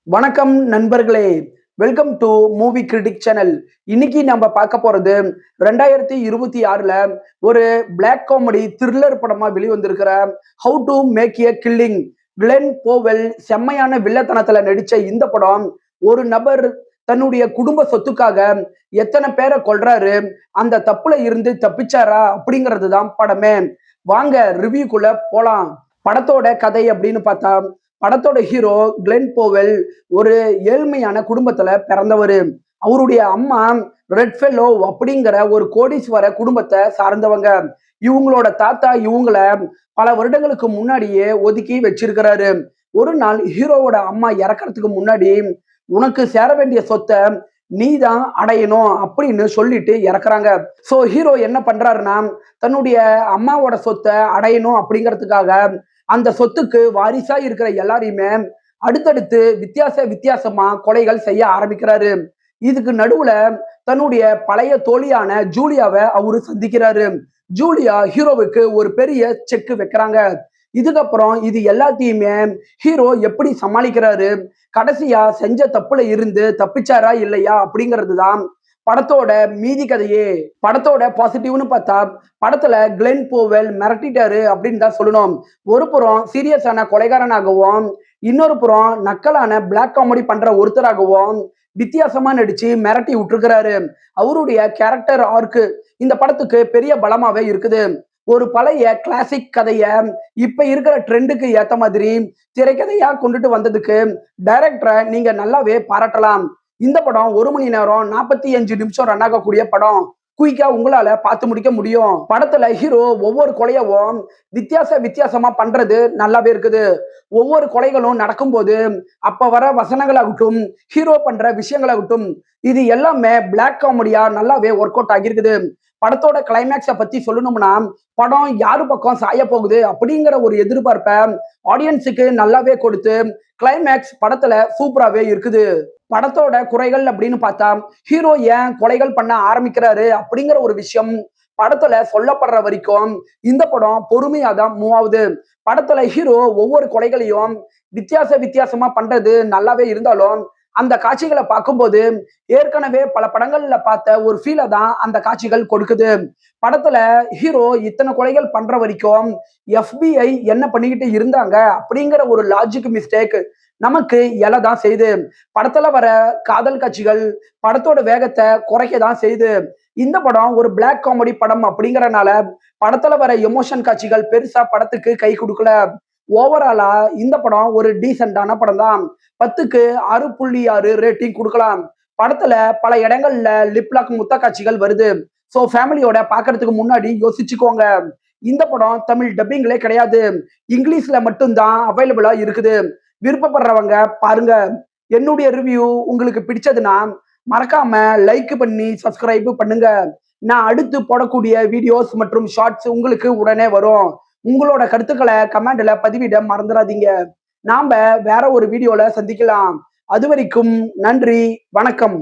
வணக்கம் நண்பர்களே. Welcome to movie critic channel. இன்னைக்கு நம்ம பார்க்க போறது 2026ல ஒரு பிளாக் காமெடி த்ரில்லர் படமா வெளிவந்திருக்கிற how to make a killing. Glen Powell செம்மையான வில்லத்தனத்துல நடிச்ச இந்த படம் ஒரு நபர் தன்னுடைய குடும்ப சொத்துக்காக எத்தனை பேரை கொல்றாரு, அந்த தப்புல இருந்து தப்பிச்சாரா அப்படிங்கிறது தான் படமே. வாங்க ரிவ்யூக்குள்ள போலாம். படத்தோட கதை அப்படின்னு பார்த்தா, படத்தோட ஹீரோ கிளென் போவெல் ஒரு ஏழ்மையான குடும்பத்துல பிறந்தவர். அவருடைய அம்மா ரெட்ஃபெல்லோ அப்படிங்கிற ஒரு கோடீஸ்வர குடும்பத்தை சார்ந்தவங்க. இவங்களோட தாத்தா இவங்கள பல வருடங்களுக்கு முன்னாடியே ஒதுக்கி வச்சிருக்கிறாரு. ஒரு நாள் ஹீரோவோட அம்மா இறக்கறதுக்கு முன்னாடி, உனக்கு சேர வேண்டிய சொத்தை நீ தான் அடையணும் அப்படின்னு சொல்லிட்டு இறக்குறாங்க. சோ ஹீரோ என்ன பண்றாருன்னா, தன்னுடைய அம்மாவோட சொத்தை அடையணும் அப்படிங்கிறதுக்காக அந்த சொத்துக்கு வாரிசா இருக்கிற எல்லாரையுமே அடுத்தடுத்து வித்தியாசமா கொலைகள் செய்ய ஆரம்பிக்கிறாரு. இதுக்கு நடுவுல தன்னுடைய பழைய தோழியான ஜூலியாவை அவரு சந்திக்கிறாரு. ஜூலியா ஹீரோவுக்கு ஒரு பெரிய செக் வைக்கிறாங்க. இதுக்கப்புறம் இது எல்லாத்தையுமே ஹீரோ எப்படி சமாளிக்கிறாரு, கடைசியா செஞ்ச தப்புல இருந்து தப்பிச்சாரா இல்லையா அப்படிங்கிறது தான் படத்தோட மீதி கதையே. படத்தோட பாசிட்டிவ்னு பார்த்தா, படத்துல கிளென் போவெல் மிரட்டிட்டாரு அப்படின்னு தான் சொல்லணும். ஒரு புறம் சீரியஸான கொலைகாரனாகவும், இன்னொரு புறம் நக்கலான பிளாக் காமெடி பண்ற ஒருத்தராகவும் வித்தியாசமா நடிச்சு மிரட்டி விட்டுருக்கிறாரு. அவருடைய கேரக்டர் ஆர்க்கு இந்த படத்துக்கு பெரிய பலமாவே இருக்குது. ஒரு பழைய கிளாசிக் கதைய இப்ப இருக்கிற ட்ரெண்டுக்கு ஏத்த மாதிரி திரைக்கதையா கொண்டுட்டு வந்ததுக்கு டைரக்டரை நீங்க நல்லாவே பாராட்டலாம். இந்த படம் 1 மணி நேரம் 45 நிமிஷம் ரன் ஆகக்கூடிய படம். குயிக்கா உங்களால பார்த்து முடிக்க முடியும். படத்துல ஹீரோ ஒவ்வொரு கொலையவும் வித்தியாசமா பண்றது நல்லாவே இருக்குது. ஒவ்வொரு கொலைகளும் நடக்கும்போது அப்ப வர வசனங்களாகட்டும், ஹீரோ பண்ற விஷயங்களாகட்டும், இது எல்லாமே பிளாக் காமெடியா நல்லாவே ஒர்க் அவுட் ஆகியிருக்குது. படத்தோட கிளைமேக்ஸை பத்தி சொல்லணும்னா, படம் யாரு பக்கம் சாய போகுது அப்படிங்கிற ஒரு எதிர்பார்ப்பை ஆடியன்ஸுக்கு நல்லாவே கொடுத்து கிளைமேக்ஸ் படத்துல சூப்பராகவே இருக்குது. படத்தோட குறைகள் அப்படின்னு பார்த்தா, ஹீரோ ஏன் கொலைகள் பண்ண ஆரம்பிக்கிறாரு அப்படிங்கிற ஒரு விஷயம் படத்துல சொல்லப்படுற வரைக்கும் இந்த படம் பொறுமையா தான் மூவ் ஆகுது. படத்துல ஹீரோ ஒவ்வொரு கொலைகளையும் வித்தியாசமா பண்றது நல்லாவே இருந்தாலும், அந்த காட்சிகளை பார்க்கும்போது ஏற்கனவே பல படங்கள்ல பார்த்த ஒரு ஃபீலை தான் அந்த காட்சிகள் கொடுக்குது. படத்துல ஹீரோ இத்தனை கொலைகள் பண்ற வரைக்கும் FBI என்ன பண்ணிக்கிட்டு இருந்தாங்க அப்படிங்கிற ஒரு லாஜிக் மிஸ்டேக் நமக்கு எழதான் செய்யுது. படத்துல வர காதல் காட்சிகள் படத்தோட வேகத்தை குறைக்க தான் செய்யுது. இந்த படம் ஒரு பிளாக் காமெடி படம் அப்படிங்கறனால படத்துல வர எமோஷன் காட்சிகள் பெருசா படத்துக்கு கை கொடுக்கல. ஓவராலா இந்த படம் ஒரு டீசென்டான படம் தான். 10க்கு 6.6 ரேட்டிங் கொடுக்கலாம். படத்துல பல இடங்கள்ல லிப்லாக் முத்த காட்சிகள் வருது. சோ ஃபேமிலியோட பாக்குறதுக்கு முன்னாடி யோசிச்சுக்கோங்க. இந்த படம் தமிழ் டப்பிங்லே கிடையாது, இங்கிலீஷ்ல மட்டும்தான் அவைலபிளா இருக்குது. விருப்பப்படுறவங்க பாருங்க. என்னுடைய ரிவ்யூ உங்களுக்கு பிடிச்சதுன்னா மறக்காம லைக் பண்ணி சப்ஸ்கிரைப் பண்ணுங்க. நான் அடுத்து போடக்கூடிய வீடியோஸ் மற்றும் ஷார்ட்ஸ் உங்களுக்கு உடனே வரும். உங்களோட கருத்துக்களை கமெண்ட்ல பதிவிட மறந்துடாதீங்க. நாம வேற ஒரு வீடியோல சந்திக்கலாம். அது வரைக்கும் நன்றி, வணக்கம்.